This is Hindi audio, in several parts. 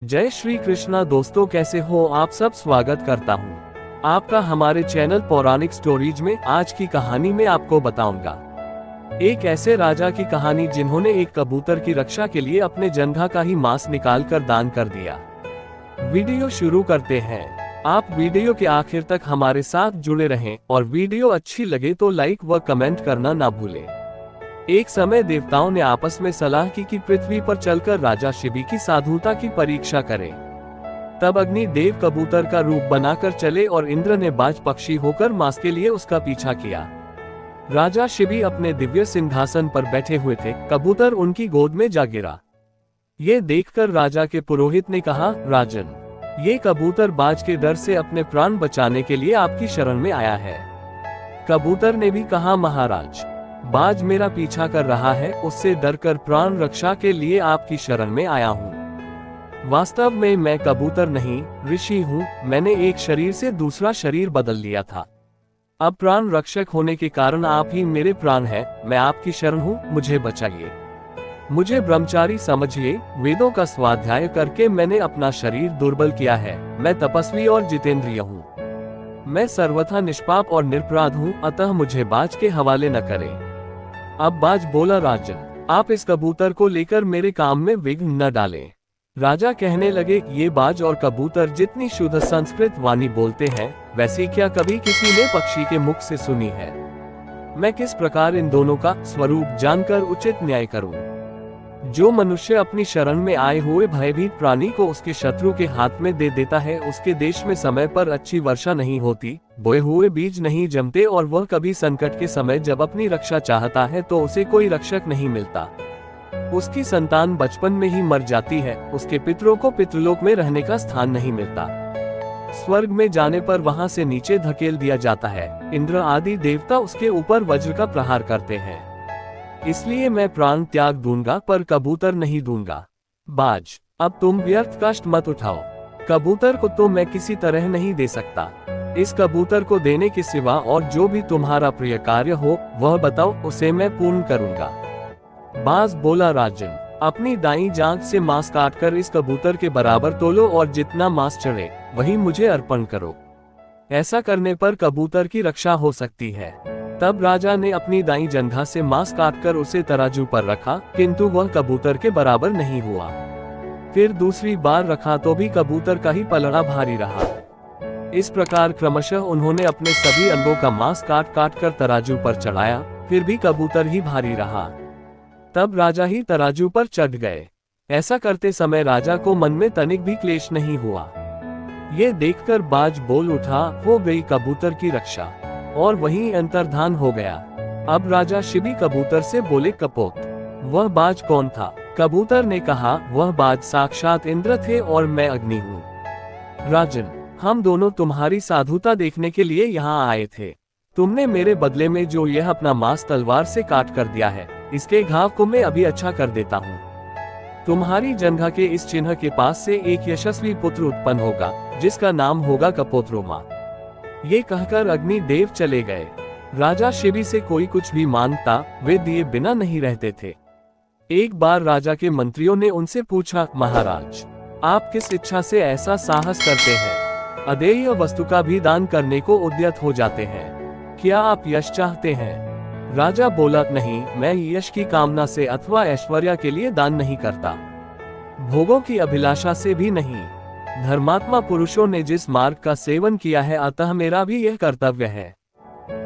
जय श्री कृष्णा दोस्तों, कैसे हो आप सब। स्वागत करता हूँ आपका हमारे चैनल पौराणिक स्टोरीज में। आज की कहानी में आपको बताऊंगा एक ऐसे राजा की कहानी जिन्होंने एक कबूतर की रक्षा के लिए अपने जंघा का ही मांस निकाल कर दान कर दिया। वीडियो शुरू करते हैं। आप वीडियो के आखिर तक हमारे साथ जुड़े रहें और वीडियो अच्छी लगे तो लाइक व कमेंट करना ना भूलें। एक समय देवताओं ने आपस में सलाह की कि पृथ्वी पर चलकर राजा शिबी की साधुता की परीक्षा करें। तब अग्नि देव कबूतर का रूप बनाकर चले और इंद्र ने बाज पक्षी होकर मांस के लिए उसका पीछा किया। राजा शिबी अपने दिव्य सिंहासन पर बैठे हुए थे, कबूतर उनकी गोद में जा गिरा। ये देखकर राजा के पुरोहित ने कहा, राजन, ये कबूतर बाज के डर से अपने प्राण बचाने के लिए आपकी शरण में आया है। कबूतर ने भी कहा, महाराज, बाज मेरा पीछा कर रहा है, उससे डरकर प्राण रक्षा के लिए आपकी शरण में आया हूँ। वास्तव में मैं कबूतर नहीं, ऋषि हूँ। मैंने एक शरीर से दूसरा शरीर बदल लिया था। अब प्राण रक्षक होने के कारण आप ही मेरे प्राण हैं। मैं आपकी शरण हूँ, मुझे बचाइए। मुझे ब्रह्मचारी समझिए। वेदों का स्वाध्याय करके मैंने अपना शरीर दुर्बल किया है। मैं तपस्वी और जितेंद्रिय हूँ। मैं सर्वथा निष्पाप और निरपराध हूँ, अतः मुझे बाज के हवाले न करें। अब बाज बोला, राजन, आप इस कबूतर को लेकर मेरे काम में विघ्न न डालें। राजा कहने लगे, ये बाज और कबूतर जितनी शुद्ध संस्कृत वाणी बोलते हैं, वैसी क्या कभी किसी ने पक्षी के मुख से सुनी है। मैं किस प्रकार इन दोनों का स्वरूप जानकर उचित न्याय करूं। जो मनुष्य अपनी शरण में आए हुए भयभीत प्राणी को उसके शत्रु के हाथ में दे देता है, उसके देश में समय पर अच्छी वर्षा नहीं होती, बोए हुए बीज नहीं जमते और वह कभी संकट के समय जब अपनी रक्षा चाहता है तो उसे कोई रक्षक नहीं मिलता। उसकी संतान बचपन में ही मर जाती है। उसके पितरों को पितृलोक में रहने का स्थान नहीं मिलता। स्वर्ग में जाने पर वहां से नीचे धकेल दिया जाता है। इंद्र आदि देवता उसके ऊपर वज्र का प्रहार करते हैं। इसलिए मैं प्राण त्याग दूंगा, पर कबूतर नहीं दूंगा। बाज, अब तुम व्यर्थ कष्ट मत उठाओ। कबूतर को तो मैं किसी तरह नहीं दे सकता। इस कबूतर को देने के सिवा और जो भी तुम्हारा प्रिय कार्य हो वह बताओ, उसे मैं पूर्ण करूंगा। बाज बोला, राजन, अपनी दाईं जांघ से मांस काटकर इस कबूतर के बराबर तोलो और जितना मांस चढ़े वही मुझे अर्पण करो। ऐसा करने पर कबूतर की रक्षा हो सकती है। तब राजा ने अपनी दाईं जंघा से मांस काटकर उसे तराजू पर रखा, किंतु वह कबूतर के बराबर नहीं हुआ। फिर दूसरी बार रखा तो भी कबूतर का ही पलड़ा भारी रहा। इस प्रकार क्रमशः उन्होंने अपने सभी अंगों का मांस काट काट कर तराजू पर चढ़ाया, फिर भी कबूतर ही भारी रहा। तब राजा ही तराजू पर चढ़ गए। ऐसा करते समय राजा को मन में तनिक भी क्लेश नहीं हुआ। ये देखकर बाज बोल उठा, हो गई कबूतर की रक्षा, और वहीं अंतर्धान हो गया। अब राजा शिबी कबूतर से बोले, कपोत, वह बाज कौन था। कबूतर ने कहा, वह बाज साक्षात इंद्र थे और मैं अग्नि हूँ। राजन, हम दोनों तुम्हारी साधुता देखने के लिए यहाँ आए थे। तुमने मेरे बदले में जो यह अपना मांस तलवार से काट कर दिया है, इसके घाव को मैं अभी अच्छा कर देता हूँ। तुम्हारी जंघा के इस चिन्ह के पास से एक यशस्वी पुत्र उत्पन्न होगा, जिसका नाम होगा कपोत्रोमा। ये कहकर अग्नि देव चले गए। राजा शिबी से कोई कुछ भी मांगता, वे दिए बिना नहीं रहते थे। एक बार राजा के मंत्रियों ने उनसे पूछा, महाराज, आप किस इच्छा से ऐसा साहस करते हैं। अदेय वस्तु का भी दान करने को उद्यत हो जाते हैं। क्या आप यश चाहते हैं। राजा बोला, नहीं, मैं यश की कामना से अथवा ऐश्वर्य के लिए दान नहीं करता। भोगों की अभिलाषा से भी नहीं। धर्मात्मा पुरुषों ने जिस मार्ग का सेवन किया है, अतः मेरा भी यह कर्तव्य है।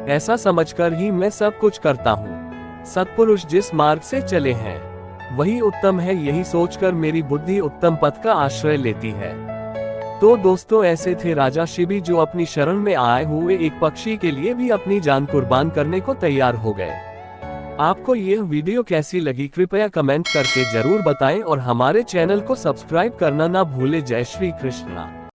ऐसा समझकर ही मैं सब कुछ करता हूँ। सत्पुरुष जिस मार्ग से चले हैं वही उत्तम है, यही सोचकर मेरी बुद्धि उत्तम पथ का आश्रय लेती है। तो दोस्तों, ऐसे थे राजा शिबी, जो अपनी शरण में आए हुए एक पक्षी के लिए भी अपनी जान कुर्बान करने को तैयार हो गए। आपको यह वीडियो कैसी लगी कृपया कमेंट करके जरूर बताएं और हमारे चैनल को सब्सक्राइब करना ना भूलें। जय श्री कृष्णा।